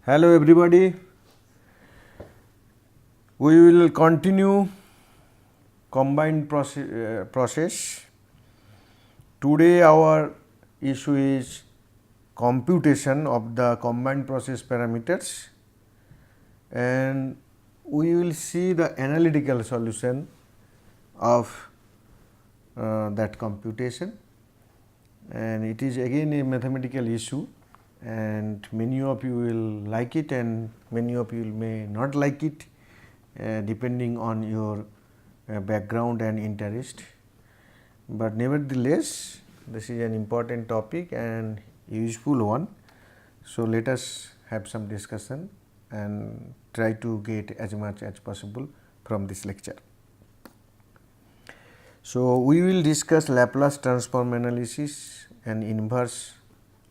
Hello everybody, we will continue combined process. Today our issue is computation of the combined process parameters, and we will see the analytical solution of that computation, and it is again a mathematical issue, and many of you will like it and many of you may not like it depending on your background and interest, but nevertheless this is an important topic and useful one. So, let us have some discussion and try to get as much as possible from this lecture. So, we will discuss Laplace transform analysis and inverse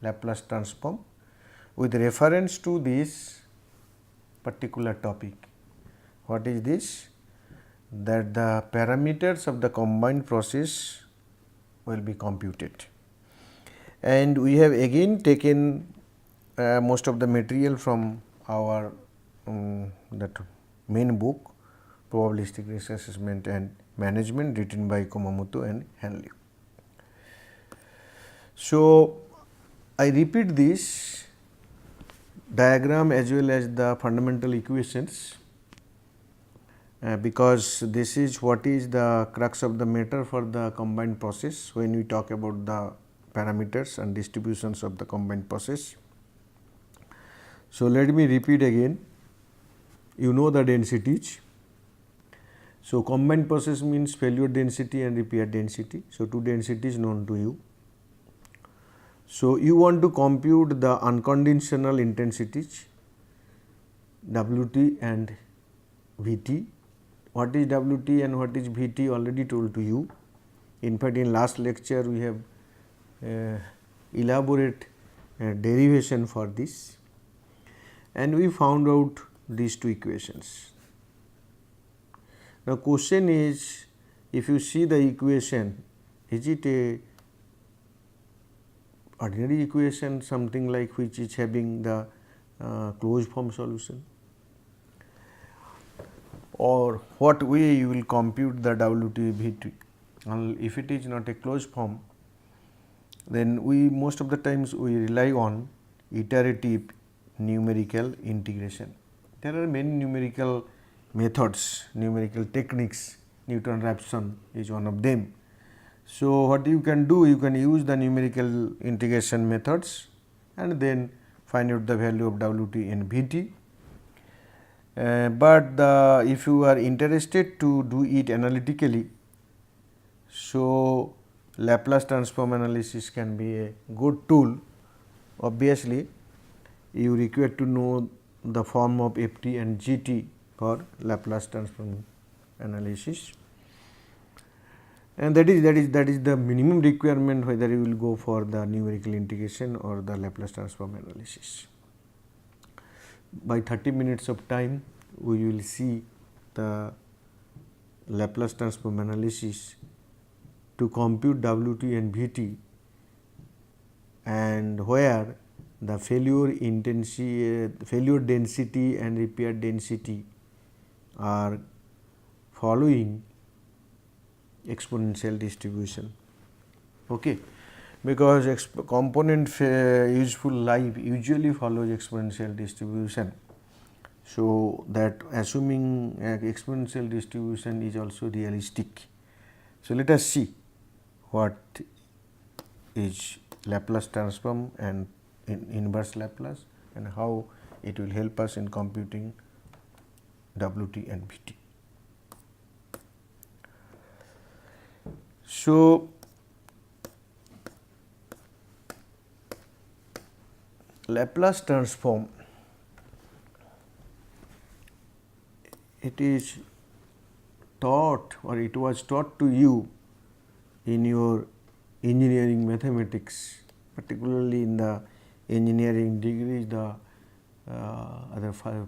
Laplace transform with reference to this particular topic. What is this? That the parameters of the combined process will be computed, and we have again taken most of the material from our that main book, Probabilistic Risk Assessment and Management, written by Kumamoto and Hanley. So, I repeat this diagram as well as the fundamental equations because this is what is the crux of the matter for the combined process when we talk about the parameters and distributions of the combined process. So, let me repeat again, you know the densities. So, combined process means failure density and repair density. So, two densities known to you. So, you want to compute the unconditional intensities Wt and Vt. What is Wt and what is Vt already told to you. In fact, in last lecture we have elaborate derivation for this, and we found out these two equations. Now, question is, if you see the equation, is it a ordinary equation, something like which is having the closed form solution, or what way you will compute the Wt Vt. If it is not a closed form, then we most of the times we rely on iterative numerical integration. There are many numerical methods, numerical techniques. Newton-Raphson is one of them. So, what you can do, you can use the numerical integration methods and then find out the value of Wt and Vt. But if you are interested to do it analytically, so Laplace transform analysis can be a good tool. Obviously, you require to know the form of Ft and Gt for Laplace transform analysis, and that is the minimum requirement whether you will go for the numerical integration or the Laplace transform analysis. By 30 minutes of time, we will see the Laplace transform analysis to compute Wt and Vt, and where the failure density and repair density are following exponential distribution. Okay. Because component useful life usually follows exponential distribution. So, that assuming exponential distribution is also realistic. So, let us see what is Laplace transform and inverse Laplace and how it will help us in computing Wt and Vt. So, Laplace transform, it is taught or it was taught to you in your engineering mathematics, particularly in the engineering degrees, the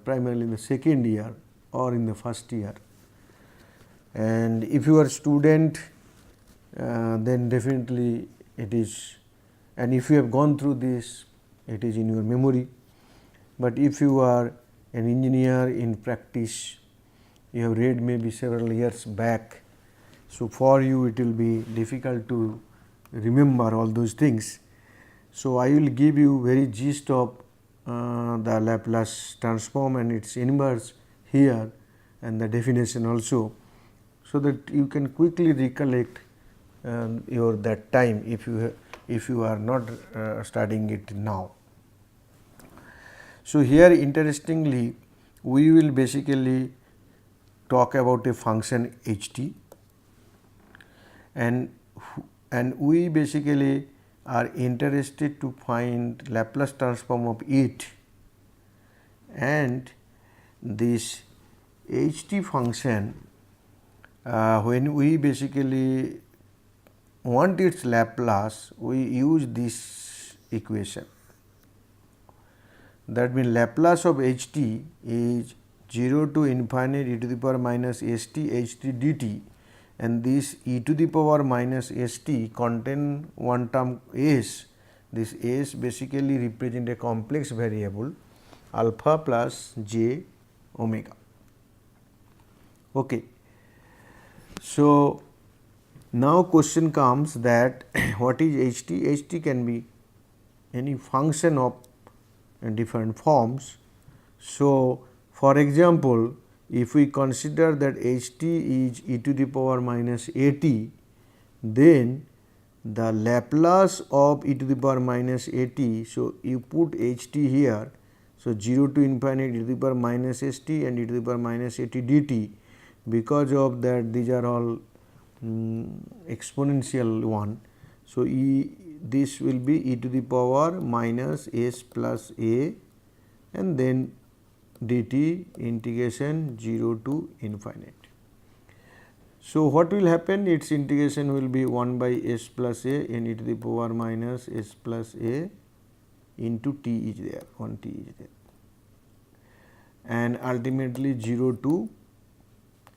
primarily in the second year or in the first year. And if you are a student, then definitely it is, and if you have gone through this, it is in your memory. but if you are an engineer in practice, you have read maybe several years back, so for you it will be difficult to remember all those things. So, I will give you very gist of the Laplace transform and its inverse here and the definition also, so that you can quickly recollect your that time if you are not studying it now. So, here interestingly we will basically talk about a function h t, and we basically are interested to find Laplace transform of it, and this h t function when we basically want its Laplace, we use this equation. That means Laplace of h t is 0 to infinity e to the power minus s t h t dt, and this e to the power minus s t contain one term s. This s basically represent a complex variable alpha plus j omega. Okay. So, now question comes that what is h t? H t can be any function of different forms. So, for example, if we consider that h t is e to the power minus a t, then the Laplace of e to the power minus a t, so you put h t here, so 0 to infinity e to the power minus s t and e to the power minus a t dt. Because of that these are all exponential one. So, this will be e to the power minus s plus a and then dt integration 0 to infinity. So, what will happen? Its integration will be 1 by s plus a and e to the power minus s plus a into t is there, 1 t is there, and ultimately 0 to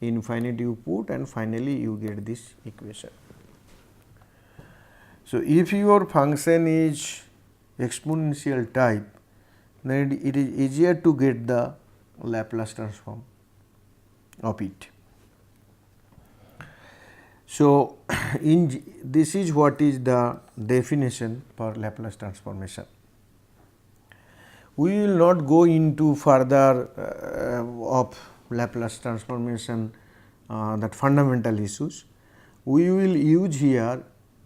infinity you put, and finally you get this equation. So, if your function is exponential type, then it is easier to get the Laplace transform of it. So, this is what is the definition for Laplace transformation. We will not go into further of Laplace transformation that fundamental issues. We will use here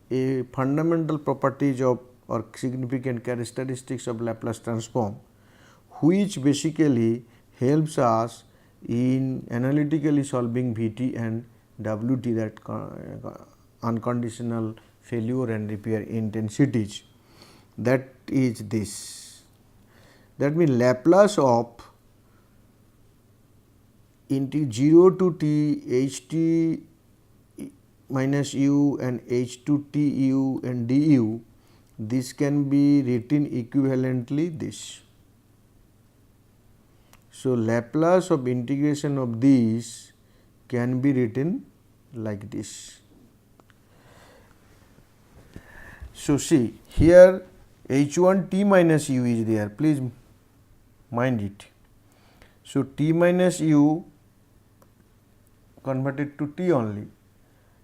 a fundamental properties of or significant characteristics of Laplace transform, which basically helps us in analytically solving Vt and Wt, that unconditional failure and repair intensities. That is this. That means Laplace of into 0 to t h t minus u and h to t u and du, this can be written equivalently this. So, Laplace of integration of these can be written like this. So, see here h1 t minus u is there, please mind it. So, t minus u converted to t only,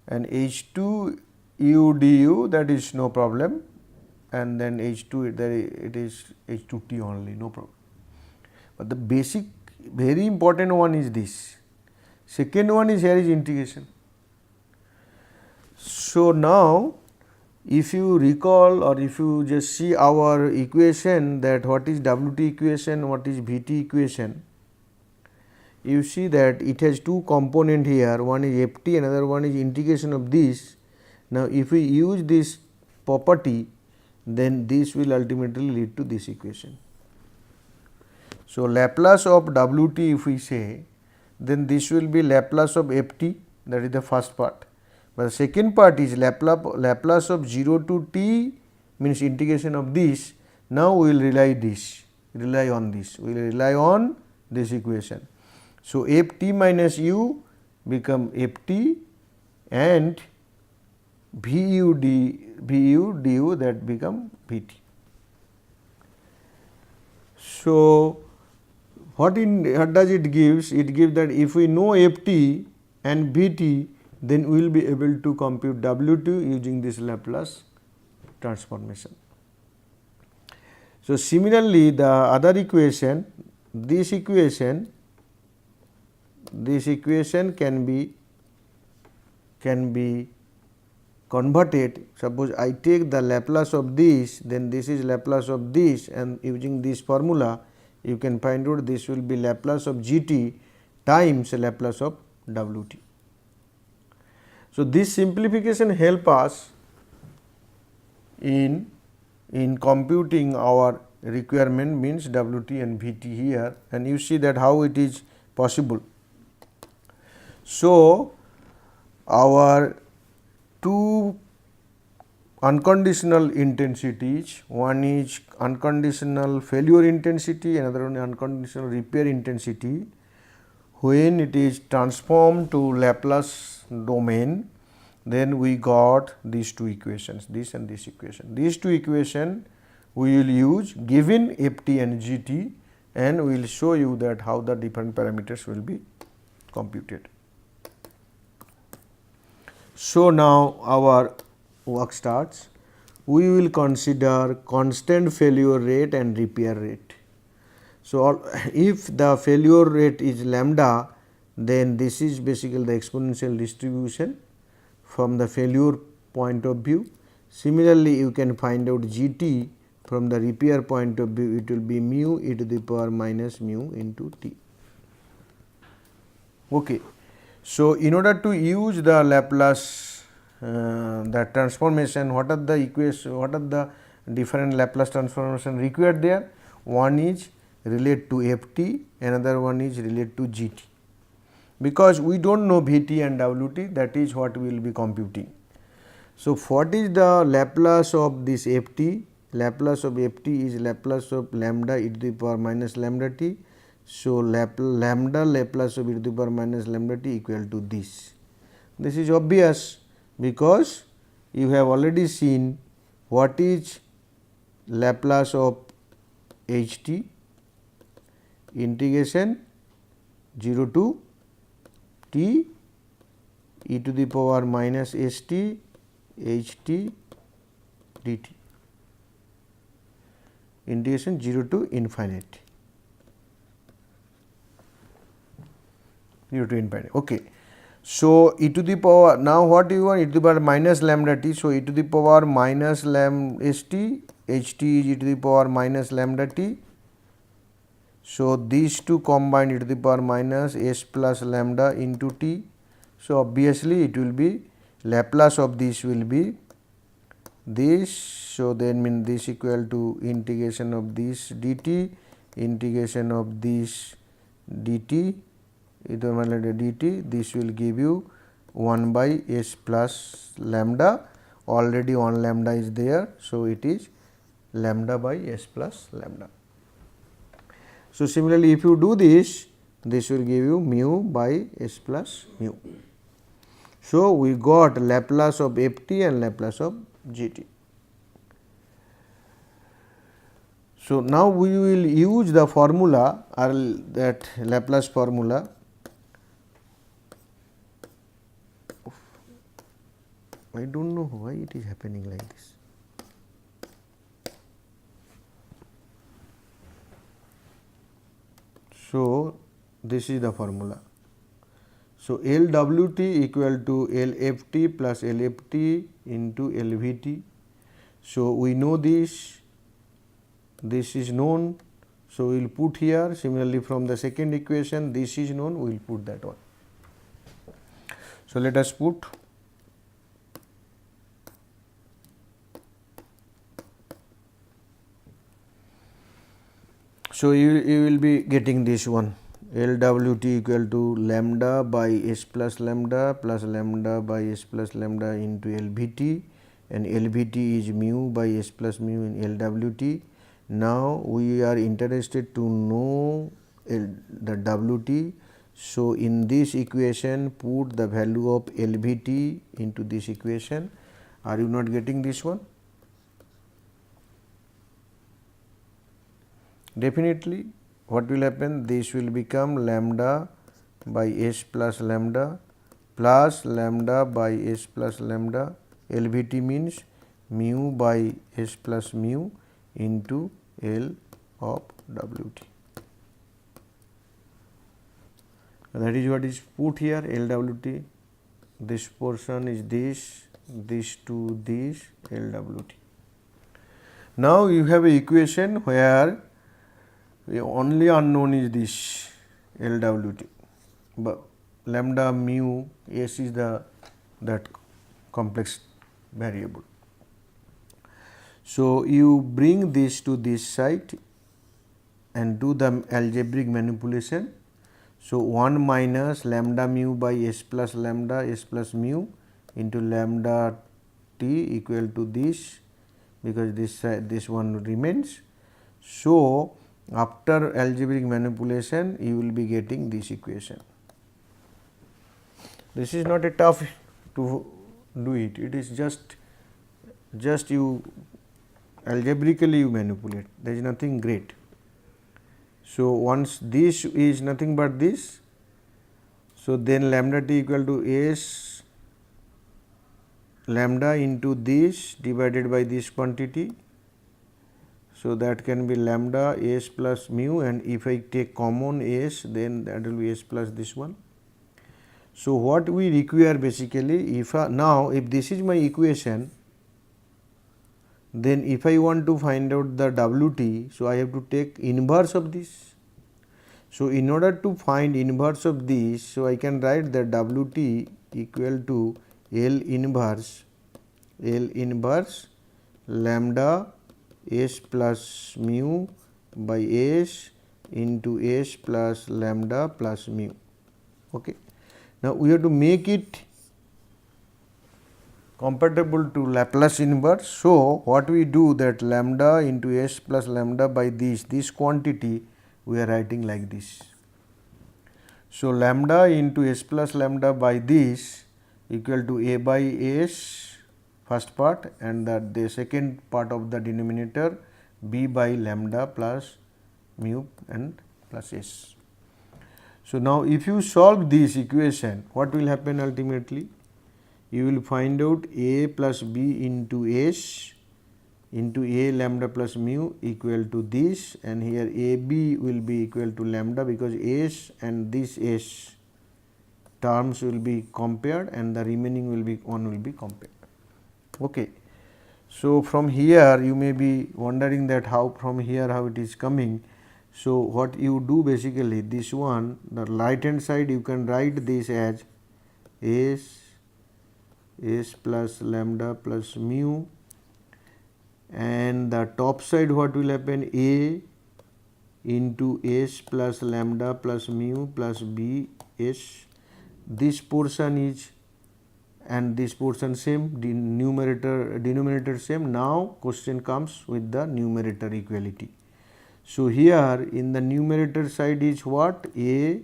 and h2 u du, that is no problem, and then h2 there it is h2 t only, no problem. But the basic very important one is this. Second one is here is integration. So, now if you recall or if you just see our equation, that what is Wt equation, what is Vt equation, you see that it has two component here, one is ft, another one is integration of this. Now, if we use this property, then this will ultimately lead to this equation. So, Laplace of Wt if we say, then this will be Laplace of ft, that is the first part. But the second part is Laplace of 0 to t means integration of this. Now, we will rely on this, we will rely on this equation. So, ft minus u become ft and vu du that become Vt. So, What does it gives? It gives that if we know Ft and Vt, then we will be able to compute Wt using this Laplace transformation. So similarly, the other equation, this equation can be converted. Suppose I take the Laplace of this, then this is Laplace of this, and using this formula you can find out this will be Laplace of Gt times Laplace of Wt. So this simplification help us in computing our requirement, means Wt and Vt here, and you see that how it is possible. So our two unconditional intensities, one is unconditional failure intensity, another one unconditional repair intensity. When it is transformed to Laplace domain, then we got these two equations, this and this equation. These two equation we will use given Ft and Gt, and we will show you that how the different parameters will be computed. So now our work starts. We will consider constant failure rate and repair rate. So if the failure rate is lambda, then this is basically the exponential distribution from the failure point of view. Similarly, you can find out Gt from the repair point of view, it will be mu e to the power minus mu into t. Okay. So in order to use the Laplace the transformation, what are the equation, what are the different Laplace transformation required there? One is relate to Ft, another one is relate to Gt. Because we do not know Vt and Wt, that is what we will be computing. So what is the Laplace of this Ft? Laplace of Ft is Laplace of lambda e to the power minus lambda t. So lambda Laplace of e to the power minus lambda t equal to this. This is obvious because you have already seen what is Laplace of Ht, integration 0 to t e to the power minus st Ht dt, integration 0 to infinity. 0 to infinity. Okay. So e to the power, now what you want, e to the power minus lambda t. So e to the power minus lambda st, Ht is e to the power minus lambda t. So these two combined e to the power minus s plus lambda into t. So obviously it will be Laplace of this will be this. So then mean this equal to integration of this dt, integration of this dt, dt, this will give you 1 by s plus lambda. Already 1 lambda is there, so it is lambda by s plus lambda. So similarly, if you do this, this will give you mu by s plus mu. So we got Laplace of Ft and Laplace of Gt. So now we will use the formula or that Laplace formula. I do not know why it is happening like this. So this is the formula. So LWT equal to LFT plus LFT into LVT. So we know this, this is known. So we will put here. Similarly, from the second equation, this is known, we will put that one. So let us put. So you will be getting this one. LWT equal to lambda by s plus lambda by s plus lambda into LVT, and LVT is mu by s plus mu in LWT. Now we are interested to know the Wt. So in this equation put the value of LVT into this equation. Are you not getting this one? Definitely what will happen? This will become lambda by s plus lambda by s plus lambda. LVT means mu by s plus mu into L of WT. That is what is put here, LWT. This portion is this to this, LWT. Now you have a equation where the only unknown is this LWT, but lambda mu s is that complex variable. So you bring this to this side and do the algebraic manipulation. So 1 minus lambda mu by s plus lambda s plus mu into lambda t equal to this, because this one remains. So after algebraic manipulation you will be getting this equation. This is not a tough to do it. It is just you algebraically you manipulate. There is nothing great. So once this is nothing but this, so then lambda t equal to s lambda into this divided by this quantity. So that can be lambda s plus mu, and if I take common s, then that will be s plus this one. So what we require basically, if now if this is my equation, then if I want to find out the WT, so I have to take inverse of this. So in order to find inverse of this, so I can write that WT equal to L inverse lambda s plus mu by s into s plus lambda plus mu. Okay. Now we have to make it compatible to Laplace inverse. So what we do, that lambda into s plus lambda by this quantity we are writing like this. So lambda into s plus lambda by this equal to a by s first part, and that the second part of the denominator b by lambda plus mu and plus s. So now if you solve this equation, what will happen ultimately? You will find out a plus b into s into a lambda plus mu equal to this, and here a b will be equal to lambda, because s and this s terms will be compared and the remaining will be one will be compared. Okay. So from here you may be wondering that how from here how it is coming. So what you do basically, this one, the right hand side you can write this as s plus lambda plus mu, and the top side what will happen, a into s plus lambda plus mu plus b s. This portion is and this portion same, the denominator same. Now question comes with the numerator equality. So here in the numerator side is what, a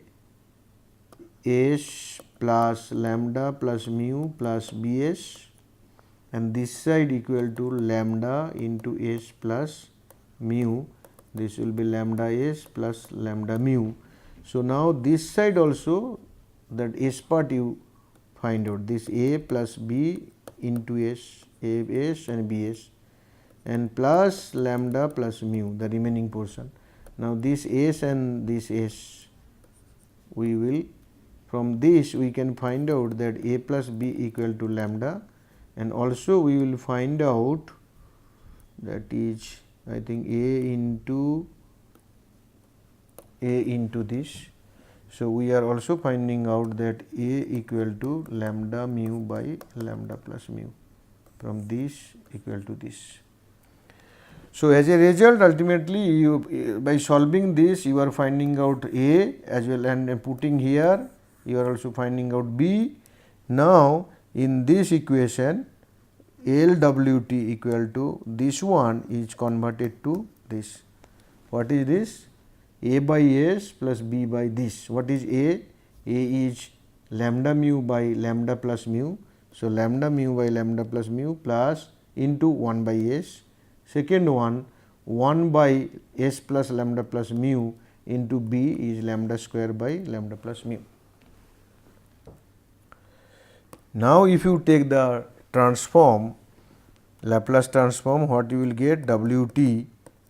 s plus lambda plus mu plus bs, and this side equal to lambda into s plus mu. This will be lambda s plus lambda mu. So now this side also, that s part you find out, this a plus b into s, a s and b s, and plus lambda plus mu, the remaining portion. Now this s and this s, we will, from this we can find out that a plus b equal to lambda, and also we will find out that is, I think, a into this. So we are also finding out that a equal to lambda mu by lambda plus mu, from this equal to this. So as a result, ultimately you, by solving this, you are finding out a as well, and putting here you are also finding out b. Now in this equation, LWT equal to this one is converted to this. What is this? A by s plus b by this. What is a? A is lambda mu by lambda plus mu. So lambda mu by lambda plus mu plus into 1 by s. Second one, 1 by s plus lambda plus mu into B is lambda square by lambda plus mu. Now, if you take the transform, Laplace transform, what you will get? Wt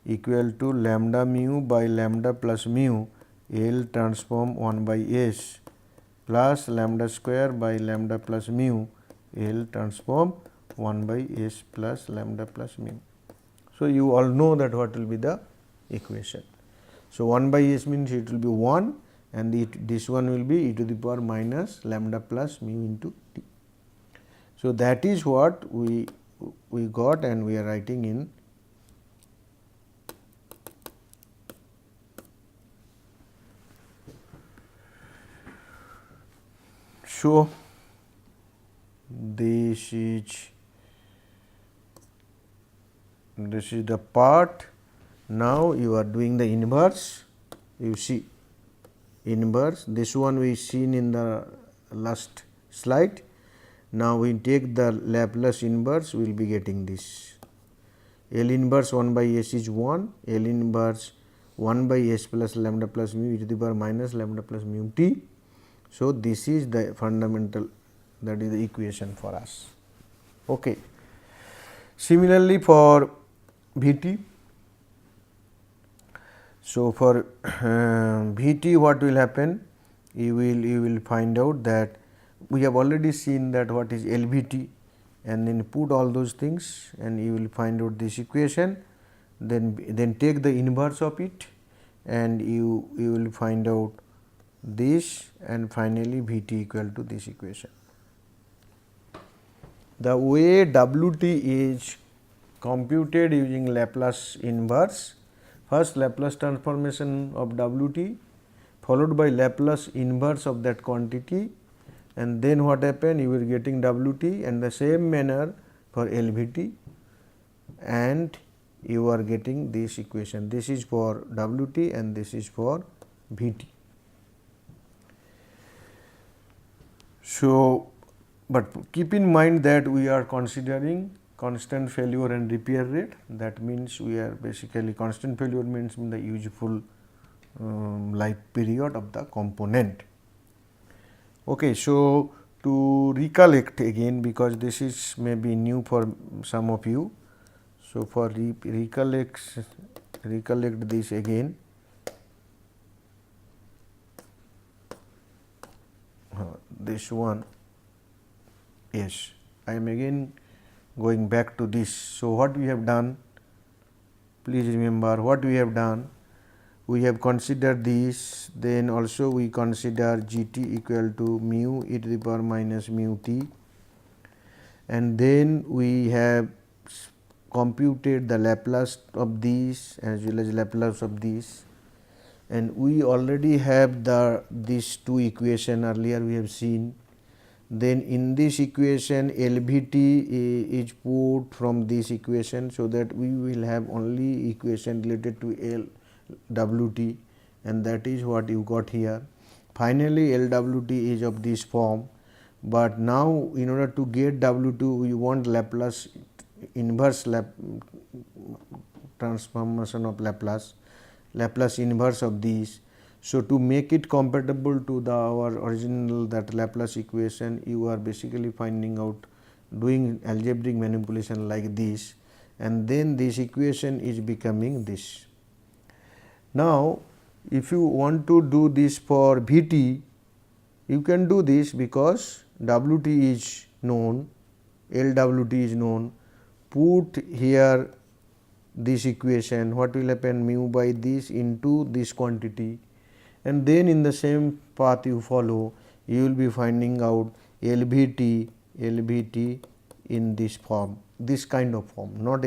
equal to lambda mu by lambda plus mu L transform 1 by S plus lambda square by lambda plus mu L transform 1 by S plus lambda plus mu. So, you all know that what will be the equation. So, 1 by S means it will be 1 and this one will be e to the power minus lambda plus mu into t. So, that is what we got and we are writing in so this is the part. Now, you are doing the inverse, you see inverse, this one we seen in the last slide. Now, we take the Laplace inverse, we will be getting this. L inverse 1 by S is 1, L inverse 1 by S plus lambda plus mu e to the power minus lambda plus mu t. So, this is the fundamental, that is the equation for us. Okay. Similarly, for Vt, so for Vt what will happen? You will find out that we have already seen that what is LVT, and then put all those things and you will find out this equation, then take the inverse of it and you will find out this, and finally Vt equal to this equation. The way Wt is computed using Laplace inverse, first Laplace transformation of Wt followed by Laplace inverse of that quantity, and then what happened, you were getting Wt, and the same manner for LVT, and you are getting this equation. This is for Wt and this is for Vt. So, but keep in mind that we are considering constant failure and repair rate. That means, we are basically constant failure means the useful life period of the component. Okay, so to recollect again, because this is maybe new for some of you. So, for recollect this again. This one, yes, I am again going back to this. So, what we have done, please remember what we have done. We have considered this, then also we consider Gt equal to mu e to the power minus mu t, and then we have computed the Laplace of these as well as Laplace of these, and we already have these two equation earlier we have seen. Then in this equation LVT is put from this equation, so that we will have only equation related to LWT, and that is what you got here. Finally, LWT is of this form, but now in order to get W2 we want Laplace inverse transformation of Laplace inverse of these. So, to make it compatible to our original that Laplace equation, you are basically finding out, doing algebraic manipulation like this, and then this equation is becoming this. Now, if you want to do this for Vt, you can do this because Wt is known, LWT is known. Put here this equation, what will happen, mu by this into this quantity, and then in the same path you follow, you will be finding out LVT in this form, this kind of form, not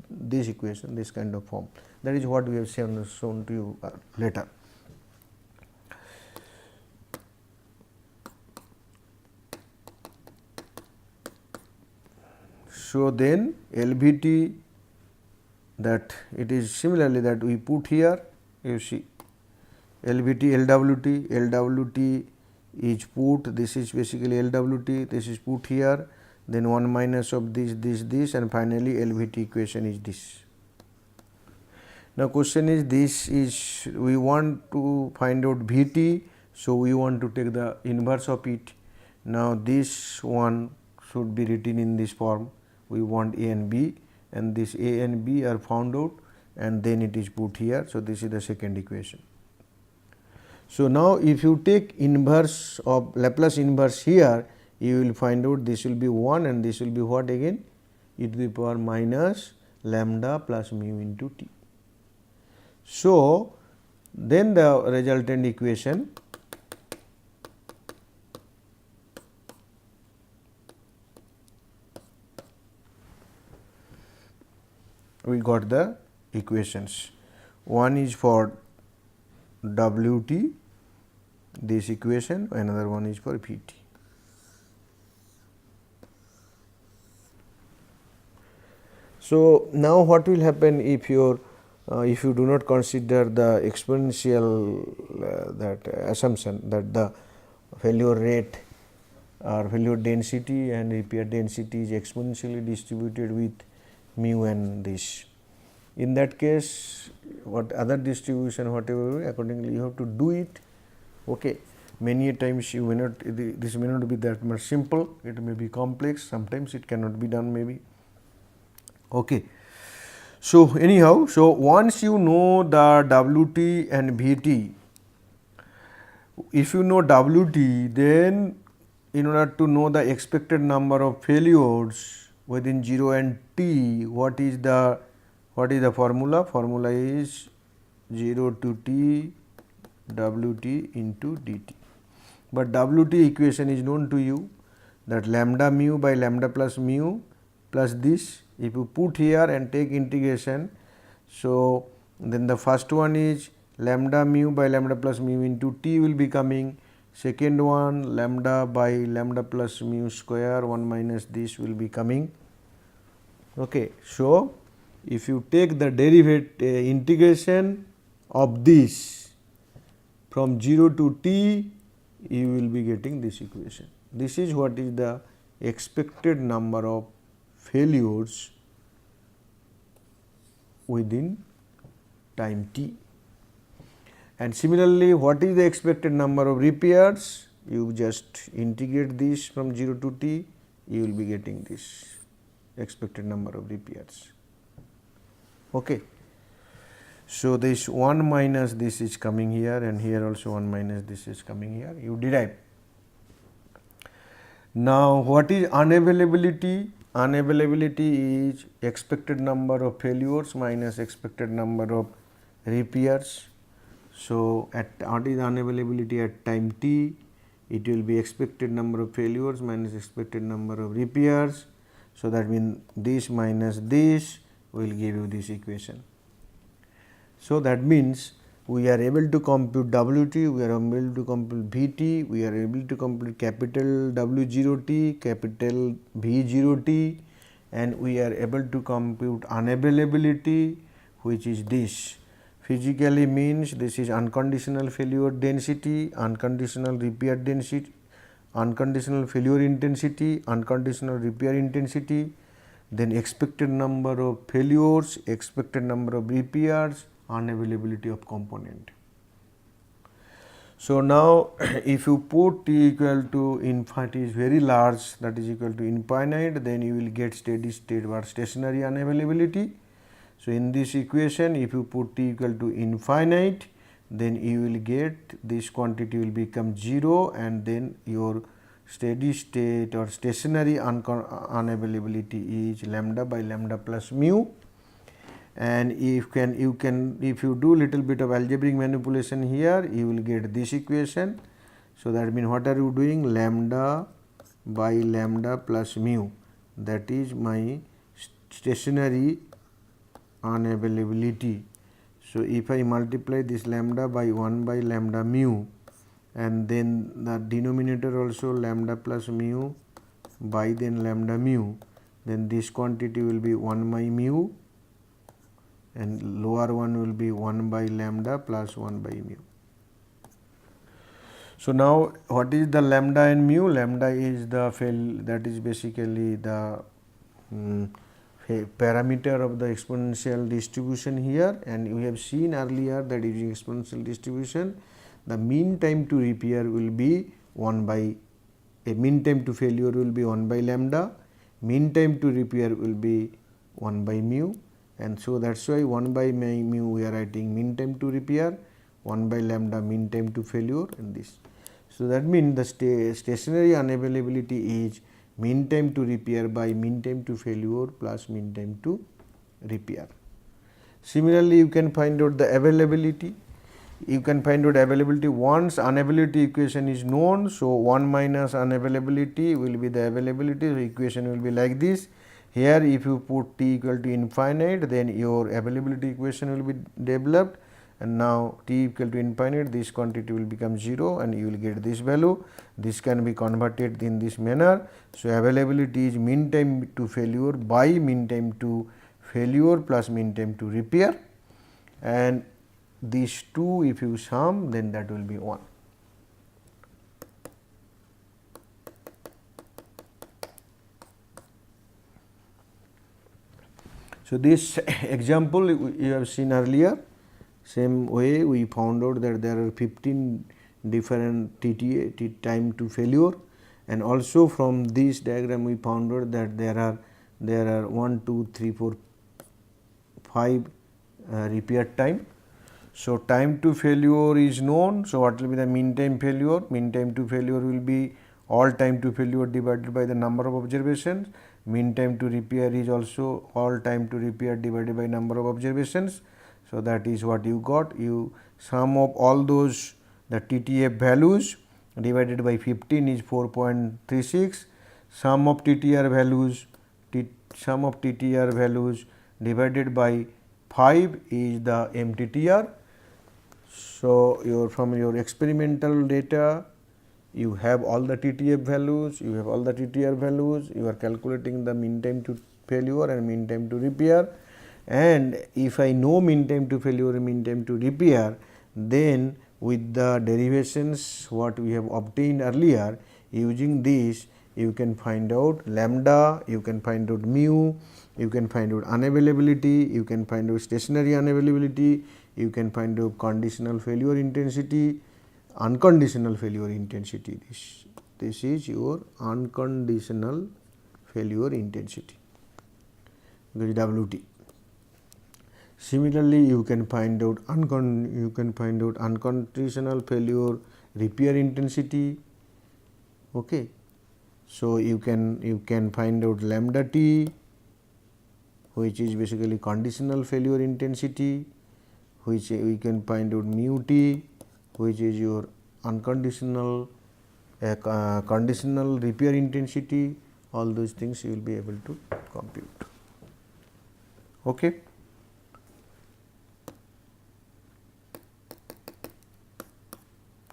this equation, this kind of form. That is what we have shown to you later. So, then LVT, that it is similarly that we put here, you see LVT, LWT is put, this is basically LWT, this is put here, then 1 minus of this, and finally LVT equation is this. Now question is, this is, we want to find out Vt, so we want to take the inverse of it. Now this one should be written in this form. We want A and B, and this A and B are found out, and then it is put here. So this is the second equation. So now if you take inverse of Laplace inverse here, you will find out this will be 1 and this will be what again? E to the power minus lambda plus mu into t. So then the resultant equation we got the equations. One is for Wt, this equation, another one is for Vt. So now what will happen if you do not consider the exponential that assumption that the failure rate or failure density and repair density is exponentially distributed with mu and this. In that case, what other distribution, whatever, accordingly you have to do it. Okay, many times you may not, this may not be that much simple, it may be complex, sometimes it cannot be done maybe. Okay. So anyhow, so once you know the Wt and Vt, if you know Wt, then in order to know the expected number of failures within 0 and t, what is the formula? Formula is 0 to t Wt into dt. But Wt equation is known to you, that lambda mu by lambda plus mu plus this. If you put here and take integration, so then the first one is lambda mu by lambda plus mu into t will be coming. Second one, lambda by lambda plus mu square 1 minus this will be coming. Okay. So if you take the derivative integration of this from 0 to t, you will be getting this equation. This is what is the expected number of failures within time t. And similarly, what is the expected number of repairs? You just integrate this from 0 to t, you will be getting this expected number of repairs. Okay. So this 1 minus this is coming here, and here also 1 minus this is coming here, you derive. Now what is unavailability? Unavailability is expected number of failures minus expected number of repairs. So at what is unavailability at time t? It will be expected number of failures minus expected number of repairs. So that means this minus this will give you this equation. So that means we are able to compute Wt, we are able to compute Vt, we are able to compute capital W0t, capital V0t, and we are able to compute unavailability, which is this. Physically means this is unconditional failure density, unconditional repair density, unconditional failure intensity, unconditional repair intensity, then expected number of failures, expected number of repairs, unavailability of component. So now if you put t equal to infinite is very large, that is equal to infinite, then you will get steady state or stationary unavailability. So in this equation, if you put t equal to infinite, then you will get this quantity will become 0, and then your steady state or stationary unavailability is lambda by lambda plus mu. And if you do little bit of algebraic manipulation here, you will get this equation. So that means what are you doing? Lambda by lambda plus mu, that is my stationary unavailability. So if I multiply this lambda by 1 by lambda mu, and then the denominator also lambda plus mu by then lambda mu, then this quantity will be 1 by mu, and lower one will be 1 by lambda plus 1 by mu. So now what is the lambda and mu? Lambda is the that is basically the parameter of the exponential distribution here, and we have seen earlier that using exponential distribution the mean time to repair will be 1 by a mean time to failure will be 1 by lambda, mean time to repair will be 1 by mu, and so that is why 1 by mu we are writing mean time to repair, 1 by lambda mean time to failure in this. So, that means the stationary unavailability is mean time to repair by mean time to failure plus mean time to repair. Similarly, you can find out the availability. You can find out availability once unavailability equation is known. So, 1 minus unavailability will be the availability. So, equation will be like this. Here if you put t equal to infinite, then your availability equation will be developed, and now t equal to infinite, this quantity will become 0 and you will get this value. This can be converted in this manner. So, availability is mean time to failure by mean time to failure plus mean time to repair, and these two if you sum, then that will be 1. So, this example you have seen earlier, same way we found out that there are 15 different TTA time to failure, and also from this diagram we found out that there are 1, 2, 3, 4, 5 repair time. So, time to failure is known. So, what will be the mean time failure? Mean time to failure will be all time to failure divided by the number of observations. Mean time to repair is also all time to repair divided by number of observations. So, that is what you got. You sum of all those the TTF values divided by 15 is 4.36. Sum of TTR values divided by 5 is the MTTR. So, from your experimental data you have all the TTF values, you have all the TTR values, you are calculating the mean time to failure and mean time to repair, and if I know mean time to failure and mean time to repair, then with the derivations what we have obtained earlier, using this you can find out lambda, you can find out mu, you can find out unavailability, you can find out stationary unavailability, you can find out conditional failure intensity, unconditional failure intensity. This is your unconditional failure intensity, which is WT. Similarly, you can find out unconditional failure repair intensity. Okay. So, you can find out lambda t, which is basically conditional failure intensity, which we can find out mu t, which is your unconditional conditional repair intensity. All those things you will be able to compute. Okay.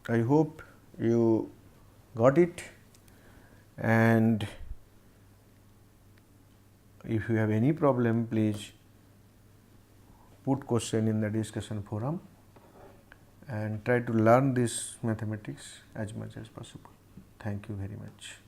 I hope you got it, and if you have any problem, please put question in the discussion forum and try to learn this mathematics as much as possible. Thank you very much.